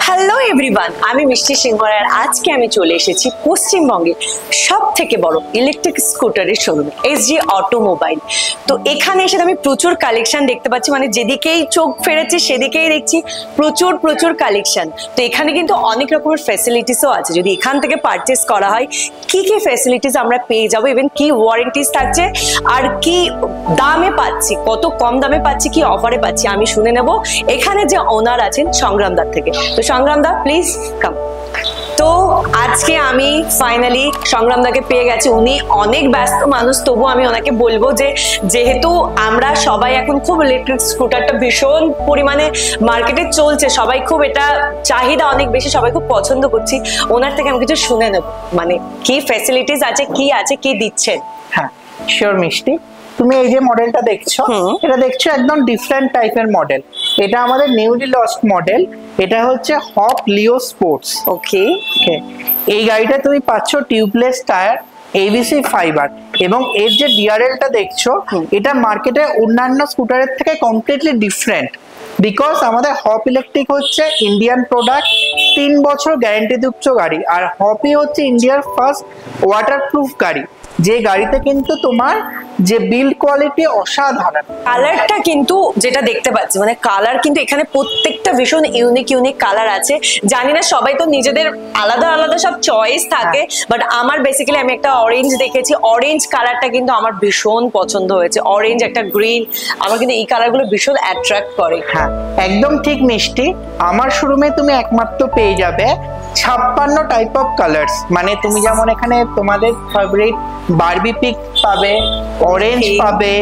Hello everyone, আমি মিষ্টি সিংহর আর আজকে আমি চলে এসেছি পশ্চিমবঙ্গের সবথেকে বড় ইলেকট্রিক স্কুটারের শোরুম এসজি অটোমোবাইল। তো এখানে এসে আমি প্রচুর কালেকশন দেখতে পাচ্ছি, মানে যেদিকেই চোখ ফেরেছে সেদিকেই দেখছি প্রচুর প্রচুর কালেকশন। তো এখানে কিন্তু অনেক রকমের ফ্যাসিলিটিসও আছে। যদি এখান থেকে পারচেস করা হয় কি কি ফ্যাসিলিটিস আমরা পেয়ে যাবো, ইভেন কি ওয়ারেন্টিস থাকছে আর কি দামে পাচ্ছি, কত কম দামে পাচ্ছি, কি অফারে পাচ্ছি, আমি শুনে নেব এখানে যে ওনার আছেন সংগ্রামদার থেকে। তো সংগ্রামদা প্লিজ কাম। তো আজকে আমি ফাইনালি সংগ্রামদাকে পেয়ে গেছি। উনি অনেক ব্যস্ত মানুষ, তবু আমি ওনাকে বলবো যে যেহেতু আমরা সবাই এখন খুব ইলেকট্রিক স্কুটারটা ভীষণ পরিমাণে মার্কেটে চলছে, সবাই খুব এটা চাহিদা অনেক বেশি, সবাই খুব পছন্দ করছি, ওনার থেকে আমি কিছু শুনে নেব মানে কি ফ্যাসিলিটিস আছে, কি দিচ্ছেন। হ্যাঁ শিওর মিষ্টি, তুমি এই যে মডেলটা দেখছো, এটা দেখছো একদম ডিফারেন্ট টাইপের মডেল। এটা আমাদের নিউলি লঞ্চ মডেল, এটা হচ্ছে হপ লিও স্পোর্টস। ওকে ওকে, এই গাড়িটা তুমি পাচ্ছ টিউবলেস টায়ার, এবিসি ফাইবার, এবং এর যে ডিআরএলটা দেখছো এটা মার্কেটে অন্যান্য স্কুটারের থেকে কমপ্লিটলি ডিফারেন্ট। বিকজ আমাদের হপ ইলেকট্রিক হচ্ছে ইন্ডিয়ান প্রোডাক্ট, 3 বছর গ্যারেন্টিযুক্ত গাড়ি, আর হপই হচ্ছে ইন্ডিয়ার ফার্স্ট ওয়াটারপ্রুফ গাড়ি, যে গাড়িতে কিন্তু তোমার যে বিল্ড কোয়ালিটি অসাধারণ। কালারটা কিন্তু যেটা দেখতে পাচ্ছি, মানে কালার কিন্তু এখানে প্রত্যেকটা ভীষণ ইউনিক কালার আছে। জানি না সবাই তো নিজেদের আলাদা আলাদা সব চয়েস থাকে, বাট আমার বেসিক্যালি আমি একটা অরেঞ্জ দেখেছি, অরেঞ্জ কালারটা কিন্তু আমার ভীষণ পছন্দ হয়েছে। অরেঞ্জ একটা গ্রিন, আমার কিন্তু এই কালারগুলো ভীষণ অ্যাট্রাক্ট করে। হ্যাঁ একদম ঠিক মিষ্টি, আমার শোরুমে তুমি একমাত্র পেয়ে যাবে 56 টাইপ অফ কালার্স। মানে তুমি যেমন এখানে তোমাদের ফেভারিট বারবি পিঙ্ক পাবে, অরেঞ্জ পাবে,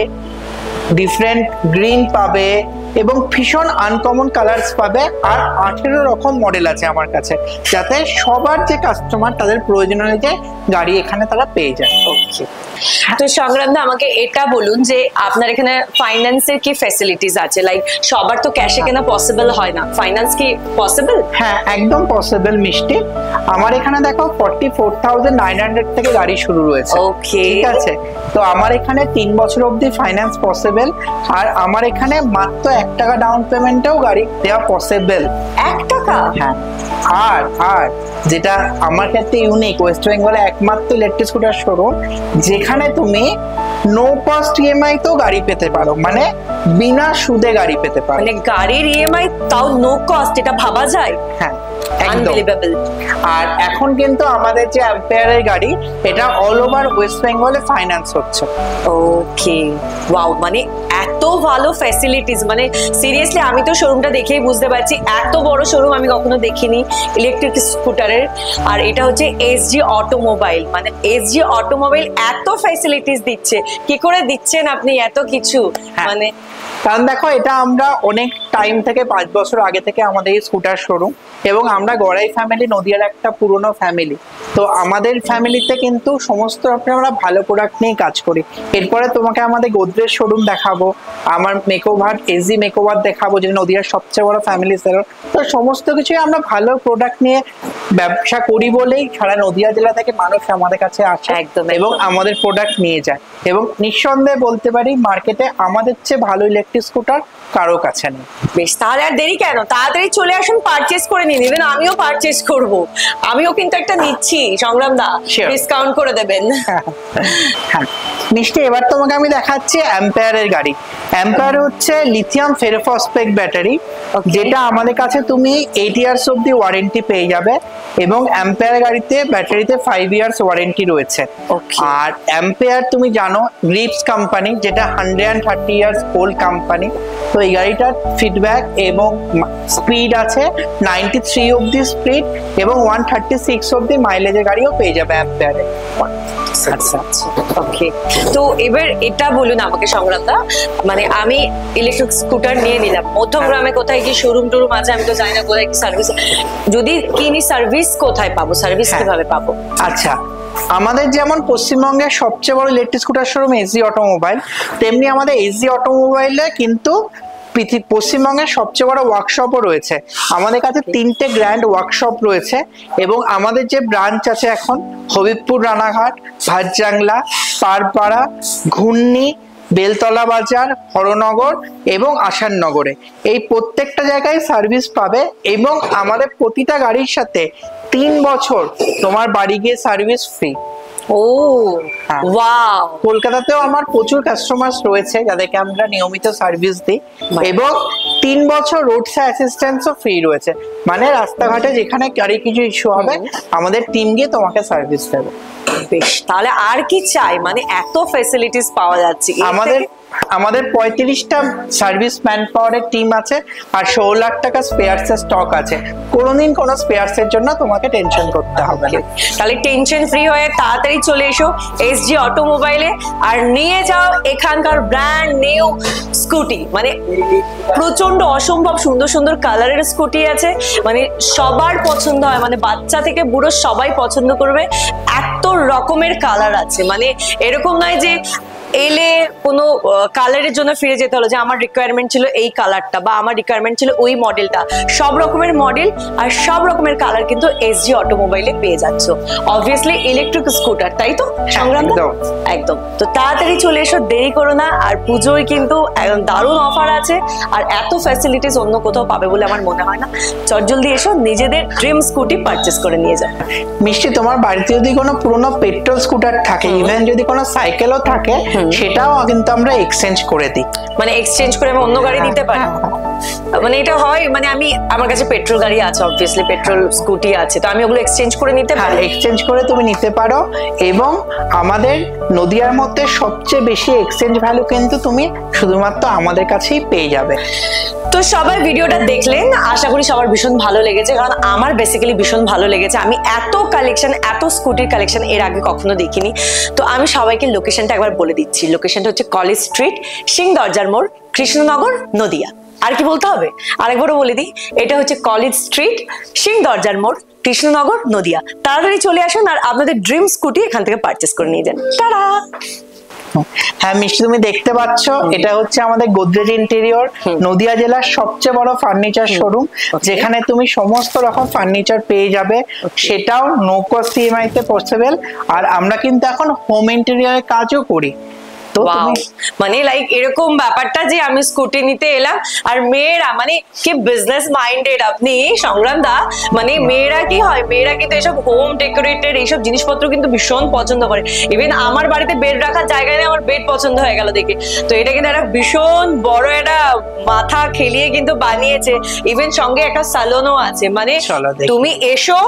ডিফারেন্ট গ্রিন পাবে, এবং ভীষণ আনকমন কালার্স পাবে। আর 18 রকম মডেল আছে আমার কাছে, যাতে সবার যে কাস্টমার তাদের প্রয়োজন অনুযায়ী গাড়ি এখানে তারা পেয়ে যায়। ওকে, তো সংগ্রামদা আমাকে এটা বলুন যে আপনার এখানে ফাইন্যান্সের কি ফ্যাসিলিটিস আছে? লাইক সবার তো ক্যাশে কেনা পসিবল হয় না, ফাইন্যান্স কি পসিবল? হ্যাঁ একদম পসিবল মিষ্টি, আমার এখানে দেখো 44,900 থেকে গাড়ি শুরু রয়েছে। ওকে ঠিক আছে, তো আমার এখানে 3 বছর অবধি ফাইন্যান্স পসিবল, আর আমার এখানে মাত্র 1 টাকা ডাউন পেমেন্টেও গাড়ি দেওয়া পসিবল। 1 টাকা? হ্যাঁ, আর যেটা আমার ক্ষেত্রে ইউনিক, ওয়েস্ট বেঙ্গলে একমাত্র ইলেকট্রিক স্কুটার শোরুম যেখানে তুমি নো কস্ট ইএমআই তো গাড়ি পেতে পারো, মানে বিনা সুদে গাড়ি পেতে পারো। মানে গাড়ির ইএমআই তাও নো কস্ট, এটা ভাবা যায়? হ্যাঁ আনবিলিভেবল। আর এখন কিন্তু আমাদের যে অ্যাম্পেয়ারের গাড়ি, এটা অল ওভার ওয়েস্ট বেঙ্গলে ফাইন্যান্স হচ্ছে। ওকে ওয়াও, মানে এত ভালো ফ্যাসিলিটিস, মানে সিরিয়াসলি আমি তো শোরুমটা দেখেই বুঝতে পারছি এত বড় শোরুম আমি কখনো দেখিনি ইলেকট্রিক স্কুটারের। আর এটা হচ্ছে এসজি অটোমোবাইল, মানে এসজি অটোমোবাইল এত ফ্যাসিলিটিস দিচ্ছে, কি করে দিচ্ছেন আপনি এত কিছু? মানে কারণ দেখো, এটা আমরা অনেক টাইম থেকে 5 বছর আগে থেকে আমাদের এই স্কুটার শোরুম, এবং আমরা গড়াই ফ্যামিলি নদিয়ার একটা পুরনো ফ্যামিলি। তো আমাদের ফ্যামিলিতে কিন্তু সমস্ত আমরা ভালো প্রোডাক্ট নিয়ে কাজ করি। এরপরে তোমাকে আমাদের গোদরেজ শোরুম দেখাবো, আমার মেকওভার এসজি মেকওভার দেখাবো, যে নদিয়ার সবচেয়ে বড় ফ্যামিলি সেলর। তো সমস্ত কিছুই আমরা ভালো প্রোডাক্ট নিয়ে ব্যবসা করি বলেই সারা নদিয়া জেলা থেকে মানুষ আমাদের কাছে আসে একদম, এবং আমাদের প্রোডাক্ট নিয়ে যায়। এবং নিঃসন্দেহে বলতে পারি মার্কেটে আমাদের চেয়ে ভালো ইলেকট্রিক স্কুটার কারো কাছে নেই। বেশ, তাহলে আর দেরি কেন, তাড়াতাড়ি চলে আসুন, পারচেজ করে নিন। ইভেন আমিও পারচেজ করব, আমিও কিন্তু একটা নিচ্ছি। সংগ্রামদা ডিসকাউন্ট করে দেবেন। হ্যাঁ মিষ্টি, এবার তোমাকে আমি দেখাচ্ছি অ্যাম্পেয়ারের গাড়ি। অ্যাম্পেয়ার হচ্ছে লিথিয়াম ফেরোফসফেট ব্যাটারি, যেটা আমাদের কাছে তুমি 8 ইয়ার্স অব্দি ওয়ারেন্টি পেয়ে যাবে, এবং অ্যাম্পেয়ার গাড়িতে ব্যাটারিতে 5 ইয়ার্স ওয়ারেন্টি রয়েছে। আর অ্যাম্পেয়ার তুমি জানো গ্রিপস কোম্পানি, যেটা 130 ইয়ার্স ওল্ড কোম্পানি। তো এই গাড়িটার ফিডব্যাক এবং স্পিড আছে 93 অব্দি স্পিড, এবং 136 অব্দি মাইলেজের গাড়িও পেয়ে যাবে অ্যাম্পেয়ারে। আচ্ছা ওকে, তো এবার এটা বলুন আমাকে সংগ্রামদা, মানে আমি ইলেকট্রিক স্কুটার নিয়ে নিলাম, মধ্যমগ্রামে কোথায় কি শোরুম টুরুম আছে আমি তো জানি না, কোথায় কি সার্ভিস, যদি কিনি সার্ভিস কোথায় পাবো, সার্ভিস কিভাবে পাবো? আচ্ছা, আমাদের যেমন পশ্চিমবঙ্গের সবচেয়ে বড় electric scooter showroom SG automobile, তেমনি আমাদের এসজি অটোমোবাইলে কিন্তু পশ্চিমবঙ্গের সবচেয়ে বড় ওয়ার্কশপও রয়েছে। আমাদের কাছে 3টে গ্র্যান্ড ওয়ার্কশপ রয়েছে, এবং আমাদের যে ব্রাঞ্চ আছে এখন হবিবপুর, রানাঘাট, ভাটজাংলা, পারপাড়া, ঘূর্ণি, বেলতলা বাজার, হরনগর এবং আসাননগরে, এই প্রত্যেকটা জায়গায় সার্ভিস পাবে। এবং আমাদের প্রতিটা গাড়ির সাথে 3 বছর তোমার বাড়ি গিয়ে সার্ভিস ফ্রি। ও ওয়াও, কলকাতাতেও আমার প্রচুর কাস্টমার রয়েছে যাদেরকে আমরা নিয়মিত সার্ভিস দিই, এবং 3 বছর রোড অ্যাসিস্ট্যান্সও ফ্রি রয়েছে। মানে রাস্তাঘাটে যেখানে গাড়ি কিছু ইস্যু হবে আমাদের টিম গিয়ে তোমাকে সার্ভিস দেবে। বেশ, তাহলে আর কি চাই, মানে এত ফ্যাসিলিটিস পাওয়া যাচ্ছে। আমাদের 35টা সার্ভিস ম্যান পাওয়ারের টিম আছে, আর 16 লাখ টাকা স্পেয়ার্স এর স্টক আছে। কোনোদিন কোনো স্পেয়ার্স এর জন্য তোমাকে টেনশন করতে হবে না। তাহলে টেনশন ফ্রি হয়ে তাড়াতাড়ি চলে এসো এসজি অটোমোবাইলে, আর নিয়ে যাও এখানকার ব্র্যান্ড নিউ স্কুটি। মানে প্রচন্ড অসম্ভব সুন্দর সুন্দর কালারের স্কুটি আছে, মানে সবার পছন্দ হয়, মানে বাচ্চা থেকে বুড়ো সবাই পছন্দ করবে, এত রকমের কালার আছে। মানে এরকম নয় যে এলে কোনো কালারের জন্য ফিরে যেতে হলো যে আমার রিকোয়ারমেন্ট ছিল এই কালারটা বা আমার রিকোয়ারমেন্ট ছিল ওই মডেলটা। সব রকমের মডেল আর সব রকমের কালার কিন্তু এসজি অটোমোবাইলে পেয়ে যাচ্ছ। অবভিয়াসলি ইলেকট্রিক স্কুটার, তাই তো সংগ্রাম? একদম। তো তাড়াতাড়ি চলে এসো, দেরি করো না। আর পুজোয় কিন্তু একদম দারুণ অফার আছে, আর এত ফ্যাসিলিটিস অন্য কোথাও পাবে বলে আমার মনে হয় না। চটজলদি এসো, নিজেদের ড্রিম স্কুটি পারচেস করে নিয়ে যাও। মিষ্টি, তোমার বাড়িতে যদি কোনো পুরোনো পেট্রোল স্কুটার থাকে, ইভেন যদি কোনো সাইকেলও থাকে, সেটাও কিন্তু আমরা এক্সচেঞ্জ করে দিই। মানে এক্সচেঞ্জ করে আমি অন্য গাড়ি দিতে পারি? মানে এটা হয়, মানে আমার কাছে পেট্রোল গাড়ি আছে, অবভিয়াসলি পেট্রোল স্কুটি আছে, তো আমি ওগুলো এক্সচেঞ্জ করে নিতে পারি? এক্সচেঞ্জ করে তুমি নিতে পারো। এবং আমাদের নদিয়ার মধ্যে সবচেয়ে বেশি এক্সচেঞ্জ ভ্যালু কিন্তু তুমি শুধুমাত্র আমাদের কাছেই পেয়ে যাবে। তো সবাই ভিডিওটা দেখলেন, আশা করি সবার ভীষণ ভালো লেগেছে, কারণ আমার বেসিক্যালি ভীষণ ভালো লেগেছে। আমি এত কালেকশন, এত স্কুটির কালেকশন এর আগে কখনো দেখিনি। তো আমি সবাইকে লোকেশনটা একবার বলে দিচ্ছি। লোকেশনটা হচ্ছে কলেজ স্ট্রিট, সিং দরজার মোড়, কৃষ্ণনগর, নদিয়া। আর কি বলতে হবে? আরেকবারও বলে দিই, এটা হচ্ছে কলেজ স্ট্রিট, সিং দরজার মোড়, কৃষ্ণনগর, নদিয়া। তাড়াতাড়ি চলে আসুন আর আপনাদের ড্রিম স্কুটি এখান থেকে পারচেস করে নিয়ে যান। টাটা। হ্যাঁ মিষ্টি, তুমি দেখতে পাচ্ছ এটা হচ্ছে আমাদের গোদরেজ ইন্টেরিয়র, নদিয়া জেলার সবচেয়ে বড় ফার্নিচার শোরুম, যেখানে তুমি সমস্ত রকম ফার্নিচার পেয়ে যাবে, সেটাও নো কস্ট ইএমআই তে পসিবল। আর আমরা কিন্তু এখন হোম ইন্টেরিয়রের কাজও করি। মানে লাইক এরকম ব্যাপারটা যে আমি স্কুটি নিতে এলাম, আর মেয়েরা মানে কি বিজনেস মাইন্ডেড আপনি সংগ্রাম দা। মানে মেয়েরা কি হয়, মেয়েরা কিন্তু এসব হোম ডেকোরেটেড এইসব জিনিসপত্র কিন্তু ভীষণ পছন্দ করে। ইভেন আমার বাড়িতে বেড রাখার জায়গা নেই, আমার বেড পছন্দ হয়ে গেল দেখে। তো এটা কিন্তু একটা ভীষণ বড় একটা মাথা খেলিয়ে কিন্তু বানিয়েছে। ইভেন সঙ্গে একটা সালনও আছে। মানে তুমি এসো,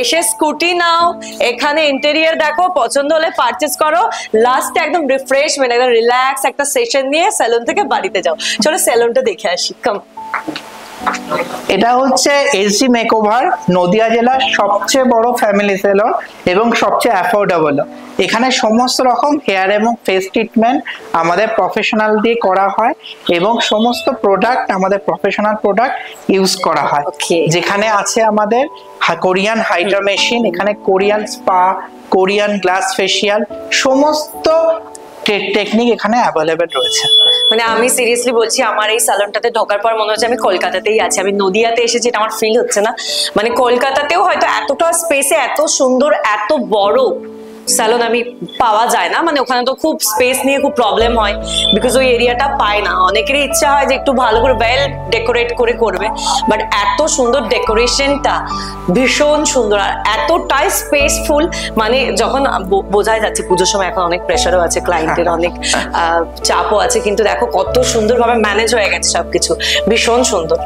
এসে স্কুটি নাও, এখানে ইন্টেরিয়র দেখো, পছন্দ হলে পারচেস করো, লাস্টে একদম রিফ্রেশমেন্ট, একদম রিল্যাক্স একটা সেশন নিয়ে সেলুন থেকে বাড়িতে যাও। চলো সেলুনটা দেখে আসি। কাম। এটা হচ্ছে এসজি মেকওভার, নদিয়া জেলার সবচেয়ে বড় ফ্যামিলি সেলুন এবং সবচেয়ে অ্যাফোর্ডেবল। এখানে সমস্ত রকম হেয়ার এবং ফেস ট্রিটমেন্ট আমাদের প্রফেশনাল দিয়ে করা হয়, এবং সমস্ত প্রোডাক্ট আমাদের প্রফেশনাল প্রোডাক্ট ইউজ করা হয়। যেখানে আছে আমাদের কোরিয়ান হাইড্রা মেশিন, এখানে Korean spa, Korean glass facial, সমস্ত টেকনিক এখানে অ্যাভেলেবেল রয়েছে। মানে আমি সিরিয়াসলি বলছি, আমার এই সালনটাতে ঢোকার পর মনে হচ্ছে আমি কলকাতাতেই আছি। আমি নদিয়াতে এসেছি, এটা আমার ফিল হচ্ছে না। মানে কলকাতাতেও হয়তো এতটা স্পেসে এত সুন্দর এত বড় স্যালন আমি পাওয়া যায় না। মানে ওখানে তো খুব স্পেস নিয়ে খুব প্রবলেম হয়, বিকজ ওই এরিয়াটা পায় না। অনেকেরই ইচ্ছা হয় যে একটু ভালো করে ওয়েল ডেকোরেট করে করবে, বাট এত সুন্দর ডেকোরেশনটা ভীষণ সুন্দর আর এতটাই স্পেসফুল। মানে যখন বোঝাই যাচ্ছে পুজোর সময় এখন অনেক প্রেশারও আছে, ক্লায়েন্টের অনেক চাপও আছে, কিন্তু দেখো কত সুন্দরভাবে ম্যানেজ হয়ে গেছে সবকিছু, ভীষণ সুন্দর।